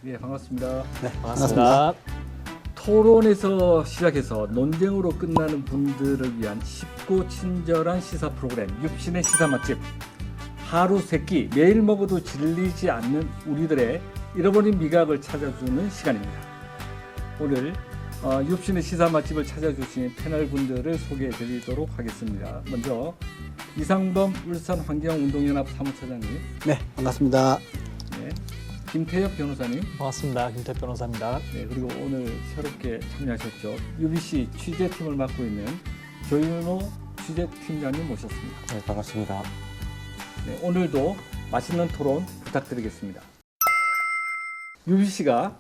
예, 반갑습니다. 네, 반갑습니다. 토론에서 시작해서 논쟁으로 끝나는 분들을 위한 쉽고 친절한 시사 프로그램 육신의 시사 맛집. 하루 세 끼 매일 먹어도 질리지 않는 우리들의 잃어버린 미각을 찾아주는 시간입니다. 오늘 육신의 시사 맛집을 찾아주신 패널 분들을 소개해드리도록 하겠습니다. 먼저 이상범 울산 환경운동연합 사무처장님, 네, 반갑습니다. 네, 김태엽 변호사님, 반갑습니다. 김태엽 변호사입니다. 네, 그리고 오늘 새롭게 참여하셨죠. UBC 취재팀을 맡고 있는 조윤호 취재팀장님 모셨습니다. 네, 반갑습니다. 네, 오늘도 맛있는 토론 부탁드리겠습니다. UBC가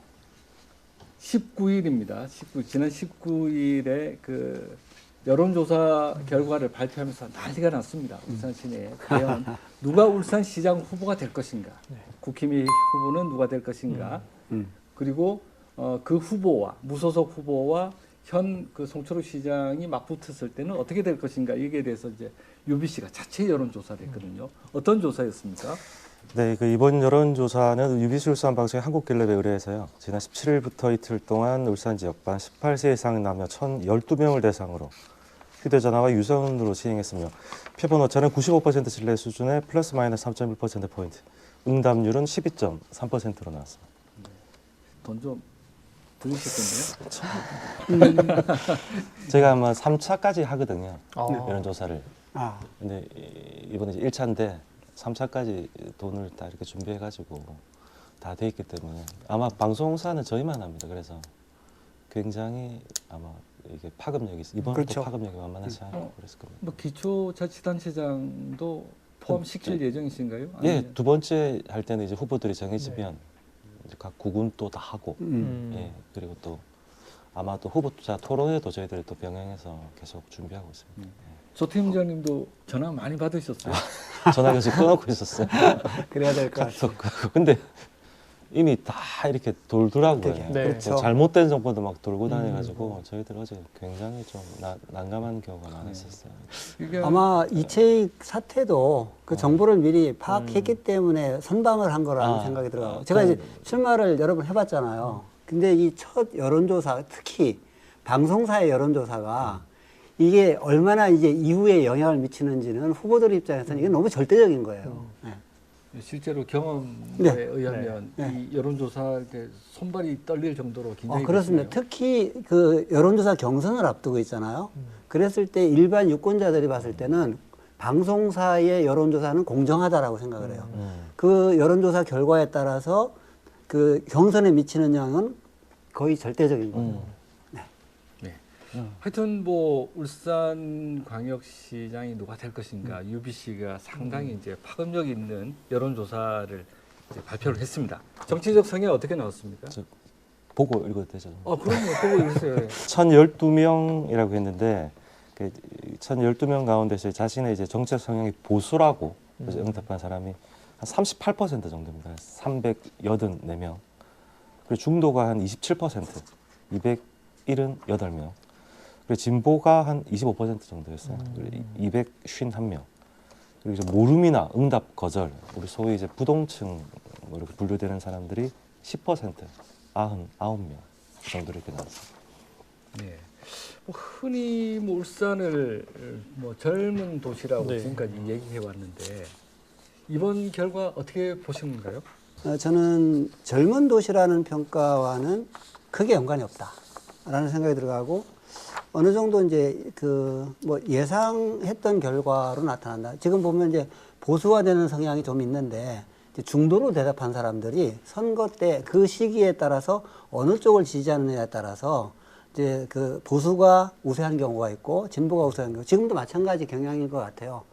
19일입니다. 지난 19일에 그 여론조사 결과를 발표하면서 난리가 났습니다. 울산 시내에. 과연 누가 울산시장 후보가 될 것인가? 국힘의 후보는 누가 될 것인가? 그리고 그 후보와 무소속 후보와 현 그 송철욱 시장이 맞붙었을 때는 어떻게 될 것인가? 여기에 대해서 이제 UBC가 자체 여론조사를 했거든요. 어떤 조사였습니까? 네, 그 이번 여론조사는 UBC 울산 방송의 한국갤럽에 의뢰해서요. 지난 17일부터 이틀 동안 울산 지역반 18세 이상 남녀 1,012명을 대상으로 휴대전화와 유선으로 시행했으며 표본 오차는 95% 신뢰 수준의 플러스 마이너스 3.1%포인트, 응답률은 12.3%로 나왔습니다. 돈 좀 들으셨겠네요. 제가 아마 3차까지 하거든요. 어. 여론조사를. 아, 근데 이번에 이제 1차인데 3차까지 돈을 다 이렇게 준비해가지고 다 돼 있기 때문에 아마 방송사는 저희만 합니다. 그래서 굉장히 아마 이게 파급력이 있어. 이번에도 그렇죠. 파급력이 만만하지 않고 그랬을 겁니다. 뭐 기초자치단체장도 포함시킬 예정이신가요? 예, 아니면- 두 번째 할 때는 이제 후보들이 정해지면 이제 각 구군 또 다 하고, 예, 그리고 또 아마 또 후보자 토론회도 저희들이 또 병행해서 계속 준비하고 있습니다. 조 팀장님도 전화 많이 받으셨어요? 전화 계속 끊어놓고 있었어요. 그래야 될 것 같아요. 근데 이미 다 이렇게 돌더라고요. 네. 그렇죠. 또 잘못된 정보도 막 돌고 다녀가지고 저희들 어제 굉장히 좀 난감한 경우가 많았었어요. 이게 아마 이채익 사태도 그 정보를 미리 파악했기 때문에 선방을 한 거라는 아, 생각이 들어요. 아, 제가 이제 출마를 여러 번 해봤잖아요. 근데 이 첫 여론조사, 특히 방송사의 여론조사가 이게 얼마나 이제 이후에 영향을 미치는지는 후보들 입장에서는 이게 너무 절대적인 거예요. 네. 실제로 경험에 네. 의하면 네. 이 여론조사 이렇게 손발이 떨릴 정도로 긴장이 그렇습니다. 되시나요? 특히 그 여론조사 경선을 앞두고 있잖아요. 그랬을 때 일반 유권자들이 봤을 때는 방송사의 여론조사는 공정하다라고 생각을 해요. 그 여론조사 결과에 따라서 그 경선에 미치는 영향은 거의 절대적인 거예요. 네. 하여튼 뭐 울산광역시장이 누가 될 것인가 UBC가 상당히 이제 파급력 있는 여론조사를 이제 발표를 했습니다. 정치적 성향 어떻게 나왔습니까? 보고 읽어도 되죠? 그럼요. 보고 읽으세요. 1,012명이라고 했는데 그 1,012명 가운데서 자신의 이제 정책 성향이 보수라고 그래서 응답한 사람이 한 38% 정도입니다. 384명. 그리고 중도가 한 27%, 278명. 그리고 진보가 한 25% 정도였어요. 251명. 그리고 이제 모름이나 응답 거절, 우리 소위 이제 부동층 이렇게 분류되는 사람들이 10%, 99명 정도 이렇게 나왔습니다. 네. 뭐 흔히 뭐 울산을 뭐 젊은 도시라고 네. 그러니까 지금까지 얘기해 왔는데 이번 결과 어떻게 보시는가요? 저는 젊은 도시라는 평가와는 크게 연관이 없다라는 생각이 들어가고 어느 정도 이제 그 뭐 예상했던 결과로 나타난다. 지금 보면 이제 보수화되는 성향이 좀 있는데 이제 중도로 대답한 사람들이 선거 때 그 시기에 따라서 어느 쪽을 지지하느냐에 따라서 이제 그 보수가 우세한 경우가 있고 진보가 우세한 경우, 지금도 마찬가지 경향인 것 같아요.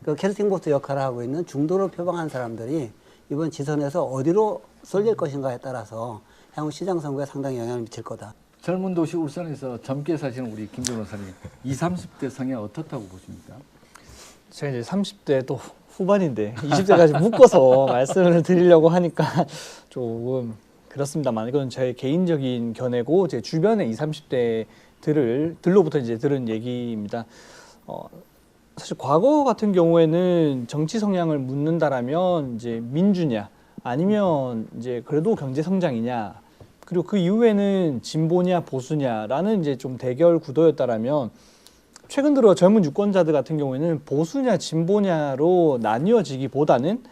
그 캐스팅 보트 역할을 하고 있는 중도로 표방한 사람들이 이번 지선에서 어디로 쏠릴 것인가에 따라서 향후 시장 선거에 상당히 영향을 미칠 거다. 젊은 도시 울산에서 젊게 사시는 우리 김 변호사님, 20, 30대 성향 어떻다고 보십니까? 제가 이제 30대 또 후반인데 20대까지 묶어서 말씀을 드리려고 하니까 조금 그렇습니다만 이건 제 개인적인 견해고 제 주변의 20, 30대들로부터 이제 들은 얘기입니다. 사실 과거 같은 경우에는 정치 성향을 묻는다라면 이제 민주냐 아니면 이제 그래도 경제 성장이냐, 그리고 그 이후에는 진보냐 보수냐라는 이제 좀 대결 구도였다라면, 최근 들어 젊은 유권자들 같은 경우에는 보수냐 진보냐로 나뉘어지기보다는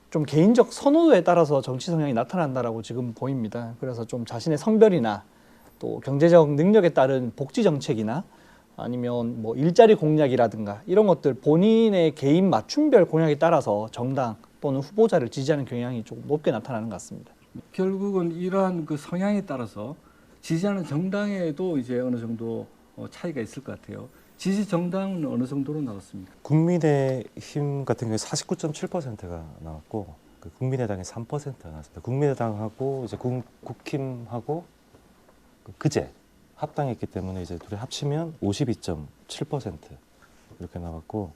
좀 개인적 선호도에 따라서 정치 성향이 나타난다라고 지금 보입니다. 그래서 좀 자신의 성별이나 또 경제적 능력에 따른 복지 정책이나 아니면 뭐 일자리 공약이라든가 이런 것들 본인의 개인 맞춤별 공약에 따라서 정당 또는 후보자를 지지하는 경향이 조금 높게 나타나는 것 같습니다. 결국은 이러한 그 성향에 따라서 지지하는 정당에도 이제 어느 정도 차이가 있을 것 같아요. 지지 정당은 어느 정도로 나왔습니까? 국민의힘 같은 경우에 49.7%가 나왔고 그 국민의당이 3%가 나왔습니다. 국민의당하고 이제 국힘하고 그제 합당했기 때문에 이제 둘이 합치면 52.7% 이렇게 나왔고,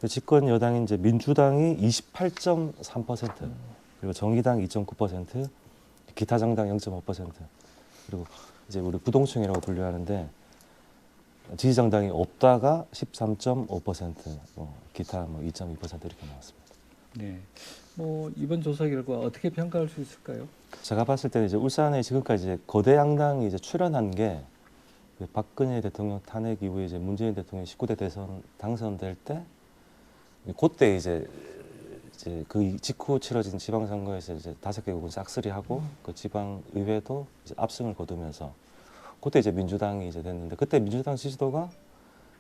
집권 여당인 이제 민주당이 28.3%, 그리고 정의당 2.9%, 기타 정당 0.5%, 그리고 이제 우리 부동층이라고 분류하는데 지지 정당이 없다가 13.5%, 기타 2.2% 이렇게 나왔습니다. 네. 뭐 이번 조사 결과 어떻게 평가할 수 있을까요? 제가 봤을 때는 이제 울산에 지금까지 이제 거대 양당이 이제 출연한 게 박근혜 대통령 탄핵 이후에 이제 문재인 대통령 19대 대선 당선될 때 그때 이제 그 직후 치러진 지방선거에서 이제 5개국은 싹쓸이하고 그 지방 의회도 이제 압승을 거두면서 그때 이제 민주당이 이제 됐는데, 그때 민주당 지지도가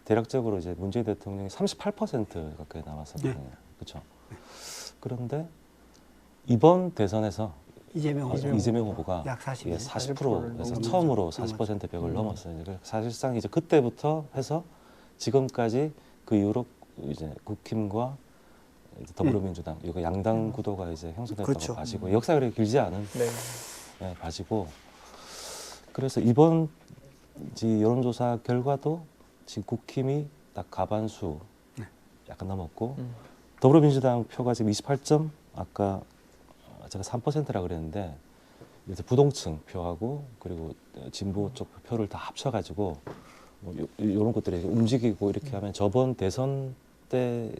대략적으로 이제 문재인 대통령이 38% 가까이 나왔었거든요. 네. 그렇죠. 그런데 이번 대선에서 이재명 후보가 약 40, 예, 40%에서 넘었죠. 처음으로 40% 벽을 넘었어요. 그래서 사실상 이제 그때부터 해서 지금까지 그 이후로 이제 국힘과 이제 더불어민주당 이거 양당 구도가 이제 형성됐다고 그렇죠. 봐지고, 역사가 그렇게 길지 않은 네. 예, 봐지고, 그래서 이번 여론조사 결과도 지금 국힘이 딱 과반수 약간 넘었고, 더불어민주당 표가 지금 28점, 아까 제가 3%라 그랬는데 이제 부동층 표하고 그리고 진보 쪽 표를 다 합쳐가지고 이런 것들이 움직이고 이렇게 하면 저번 대선 때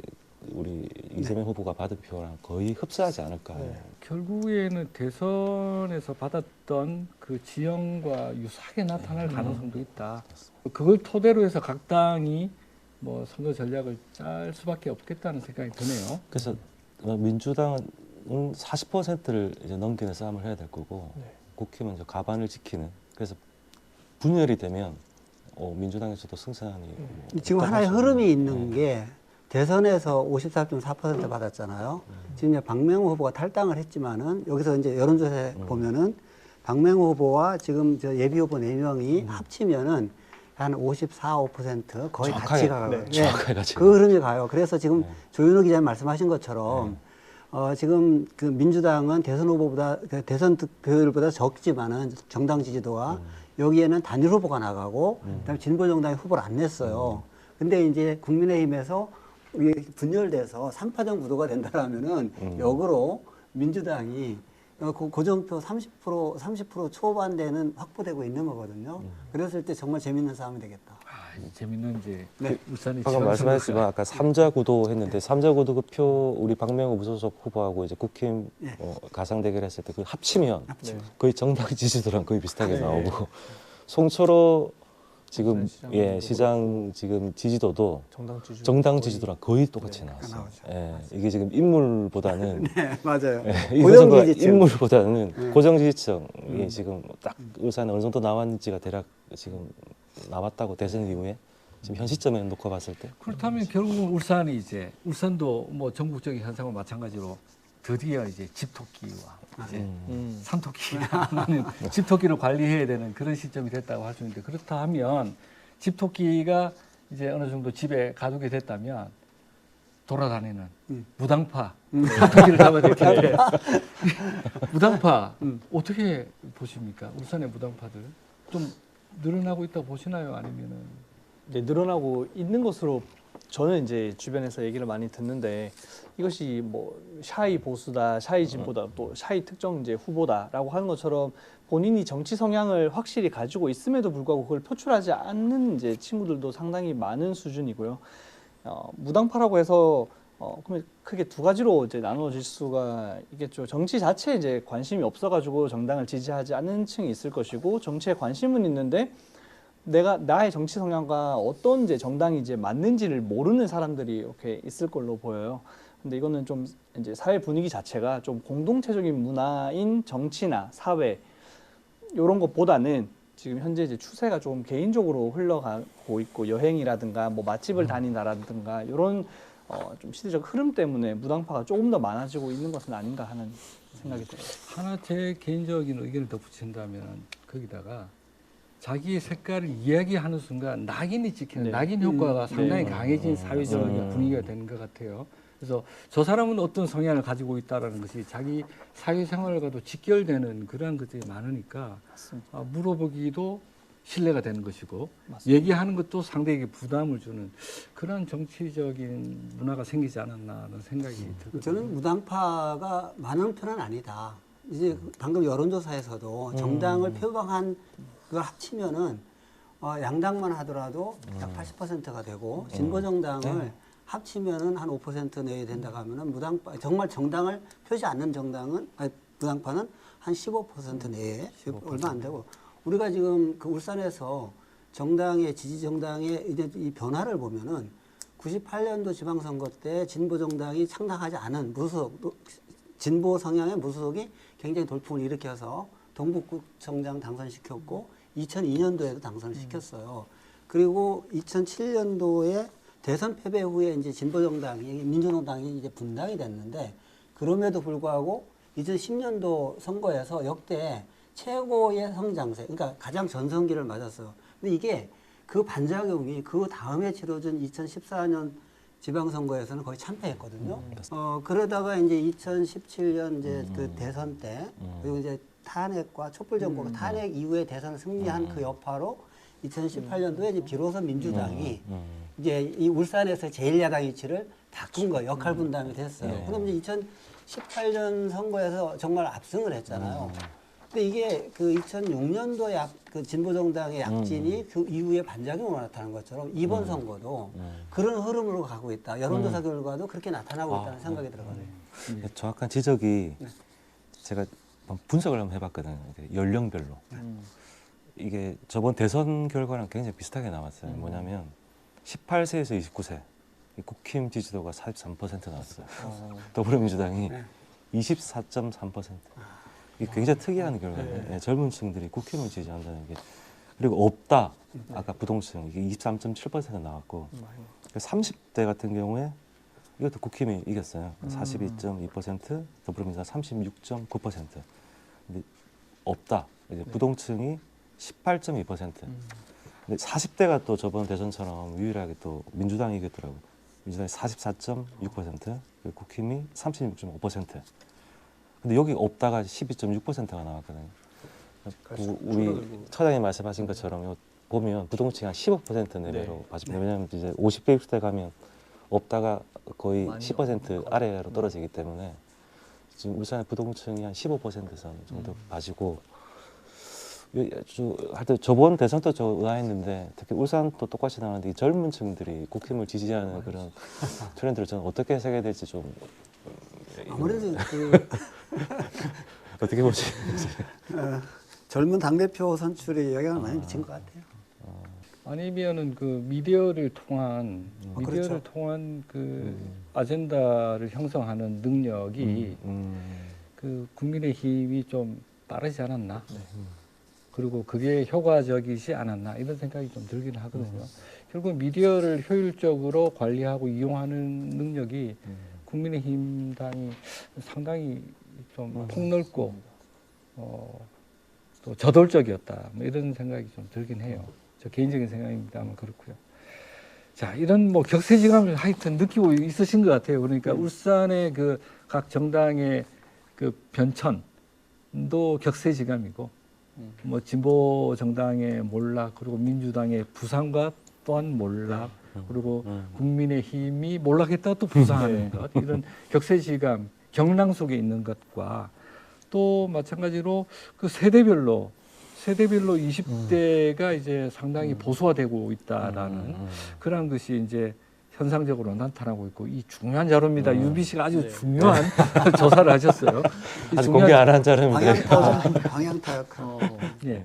우리 이재명 후보가 받은 표랑 거의 흡사하지 않을까. 네. 결국에는 대선에서 받았던 그 지형과 유사하게 나타날 가능성도 있다. 그걸 토대로 해서 각 당이 뭐 선거 전략을 짤 수밖에 없겠다는 생각이 드네요. 그래서 민주당은 40%를 이제 넘기는 싸움을 해야 될 거고, 네. 국힘은 이제 가반을 지키는. 그래서 분열이 되면 민주당에서도 승산이 지금 없다고 하나의 하시는 흐름이 거예요. 있는 게 대선에서 54.4% 받았잖아요. 지금 이제 박명호 후보가 탈당을 했지만은 여기서 이제 여론조사에 보면은 박명호 후보와 지금 저 예비 후보 4명이 합치면은 한 54, 5% 거의 정확하게, 같이 가요. 네, 정확하게 같이 그 흐름이 가요. 그래서 지금 네. 조윤호 기자님 말씀하신 것처럼 지금 그 민주당은 대선 후보보다 대선 득표율보다 적지만은 정당 지지도가 여기에는 단일 후보가 나가고 그다음에 진보 정당이 후보를 안 냈어요. 근데 이제 국민의힘에서 이게 분열돼서 3파전 구도가 된다라면은 역으로 민주당이 고정표 30% 초반대는 확보되고 있는 거거든요. 그랬을 때 정말 재밌는 싸움이 되겠다. 재밌는 이제 네. 울산의 방금 말씀하셨지만 아까 3자 구도 했는데 3자 구도 그 표 우리 박명호 무소속 후보하고 이제 국힘 예. 가상 대결했을 때 그 합치면 네. 거의 정당 지지도랑 거의 비슷하게 네. 나오고 송철호 지금 시장 시장 지금 지지도도 정당 지지도 지지도랑 거의 똑같이 네, 나왔어요. 나오죠. 예, 이게 지금 인물보다는 네, 맞아요. 이 고정 선거가 지지층. 인물보다는 고정 지지층이 지금 딱 울산에 어느 정도 나왔는지가 대략 지금 나왔다고 대선 이후에 지금 현 시점에 놓고 봤을 때 그렇다면 결국은 울산이 이제 울산도 뭐 전국적인 현상과 마찬가지로 드디어 이제 집토끼와 이제 산토끼가 많은 집토끼를 관리해야 되는 그런 시점이 됐다고 할 수 있는데, 그렇다 하면 집토끼가 이제 어느 정도 집에 가두게 됐다면 돌아다니는 무당파 산토끼를 잡아야 될 텐데 무당파 어떻게 보십니까? 울산의 무당파들 좀 늘어나고 있다고 보시나요? 아니면은 네, 늘어나고 있는 것으로 저는 이제 주변에서 얘기를 많이 듣는데, 이것이 뭐 샤이 보수다, 샤이 진보다, 또 샤이 특정 이제 후보다라고 하는 것처럼 본인이 정치 성향을 확실히 가지고 있음에도 불구하고 그걸 표출하지 않는 이제 친구들도 상당히 많은 수준이고요. 무당파라고 해서 그러면 크게 두 가지로 이제 나누어질 수가 있겠죠. 정치 자체에 이제 관심이 없어가지고 정당을 지지하지 않는 층이 있을 것이고, 정치에 관심은 있는데 나의 정치 성향과 어떤 이제 정당이 이제 맞는지를 모르는 사람들이 이렇게 있을 걸로 보여요. 근데 이거는 좀 이제 사회 분위기 자체가 좀 공동체적인 문화인 정치나 사회 이런 것보다는 지금 현재 이제 추세가 좀 개인적으로 흘러가고 있고, 여행이라든가 뭐 맛집을 다닌다라든가 이런 좀 시대적 흐름 때문에 무당파가 조금 더 많아지고 있는 것은 아닌가 하는 생각이 들어요. 하나 제 개인적인 의견을 덧붙인다면 거기다가 자기 색깔을 이야기하는 순간 낙인이 찍히는 네. 낙인 효과가 상당히 네. 강해진 사회적 분위기가 되는 것 같아요. 그래서 저 사람은 어떤 성향을 가지고 있다라는 것이 자기 사회생활과도 직결되는 그런 것들이 많으니까 맞습니다. 물어보기도 신뢰가 되는 것이고 맞습니다. 얘기하는 것도 상대에게 부담을 주는 그런 정치적인 문화가 생기지 않았나 하는 생각이 들거든요. 저는 무당파가 많은 편은 아니다. 이제 방금 여론조사에서도 정당을 표방한 걸 합치면은 양당만 하더라도 약 80%가 되고 진보 정당을 합치면은 한 5% 내에 된다고 하면은 무당파 정말 정당을 표시 않는 정당은 무당파는 한 15% 내에 15%. 얼마 안 되고 우리가 지금 그 울산에서 정당의 지지 정당의 이제 이 변화를 보면은 98년도 지방선거 때 진보 정당이 창당하지 않은 무소속 진보 성향의 무소속이 굉장히 돌풍을 일으켜서 동북구청장 당선시켰고 2002년도에도 당선을 시켰어요. 그리고 2007년도에 대선 패배 후에 이제 진보 정당이 민주노당이 이제 분당이 됐는데 그럼에도 불구하고 2010년도 선거에서 역대 최고의 성장세, 그러니까 가장 전성기를 맞았어요. 근데 이게 그 반작용이 그 다음에 치러진 2014년 지방선거에서는 거의 참패했거든요. 그러다가 이제 2017년 이제 그 대선 때 그리고 이제 탄핵과 촛불정부가 탄핵 이후에 대선을 승리한 그 여파로 2018년도에 이제 비로소 민주당이 이제 이 울산에서 제1야당 위치를 바꾼 거예요. 역할 분담이 됐어요. 그럼 이제 2018년 선거에서 정말 압승을 했잖아요. 근데 이게 그 2006년도 그 진보정당의 약진이 그 이후에 반작용으로 나타난 것처럼 이번 선거도 그런 흐름으로 가고 있다. 여론조사 결과도 그렇게 나타나고 있다는 생각이 들어가네요. 정확한 지적이 제가 분석을 한번 해봤거든요. 연령별로. 이게 저번 대선 결과랑 굉장히 비슷하게 나왔어요. 뭐냐면 18세에서 29세 이 국힘 지지도가 43% 나왔어요. 더불어민주당이 24.3%. 이게 굉장히 특이한 결과예요. 예, 젊은 층들이 국힘을 지지한다는 게. 그리고 없다. 아까 부동층 이게 23.7% 나왔고 30대 같은 경우에 이것도 국힘이 이겼어요. 42.2%, 더불어민주당 36.9%. 근데 없다. 이제 부동층이 18.2%. 근데 40대가 또 저번 대선처럼 유일하게 또 민주당이 이겼더라고요. 민주당이 44.6%, 그리고 국힘이 36.5%. 근데 여기 없다가 12.6%가 나왔거든요. 우리 처장님 말씀하신 것처럼 보면 부동층이 한 15% 내외로 빠집니다. 왜냐하면 이제 50대, 60대 가면 없다가 거의 10% 아래로 떨어지기 때문에 지금 울산의 부동층이 한 15%선 정도 빠지고 하여튼 저번 대선도 저 의아했는데 특히 울산도 똑같이 나왔는데 이 젊은 층들이 국힘을 지지하는 그런 트렌드를 저는 어떻게 해석해야 될지 좀 아무래도 그 어떻게 보시? 젊은 당대표 선출에 영향을 많이 미친 것 같아요. 아니면은 그 미디어를 통한 그렇죠. 그 아젠다를 형성하는 능력이 그 국민의힘이 좀 빠르지 않았나? 그리고 그게 효과적이지 않았나 이런 생각이 좀 들기는 하거든요. 결국 미디어를 효율적으로 관리하고 이용하는 능력이 국민의힘 당이 상당히 좀 폭넓고 또 저돌적이었다 뭐 이런 생각이 좀 들긴 해요. 저 개인적인 생각입니다만 그렇고요. 자, 이런 뭐 격세지감을 하여튼 느끼고 있으신 것 같아요. 그러니까 울산의 그 각 정당의 그 변천도 격세지감이고 뭐 진보 정당의 몰락 그리고 민주당의 부상과 또한 몰락 그리고 국민의힘이 몰락했다가 또 부상하는 것 이런 격세지감 경랑 속에 있는 것과 또 마찬가지로 그 세대별로 20대가 이제 상당히 보수화되고 있다라는 그런 것이 이제 현상적으로 나타나고 있고 이 중요한 자료입니다. UBC가 아주 네. 중요한 조사를 하셨어요. 이 아직 중요한 공개 안 한 자료인데 방향 타격. 예.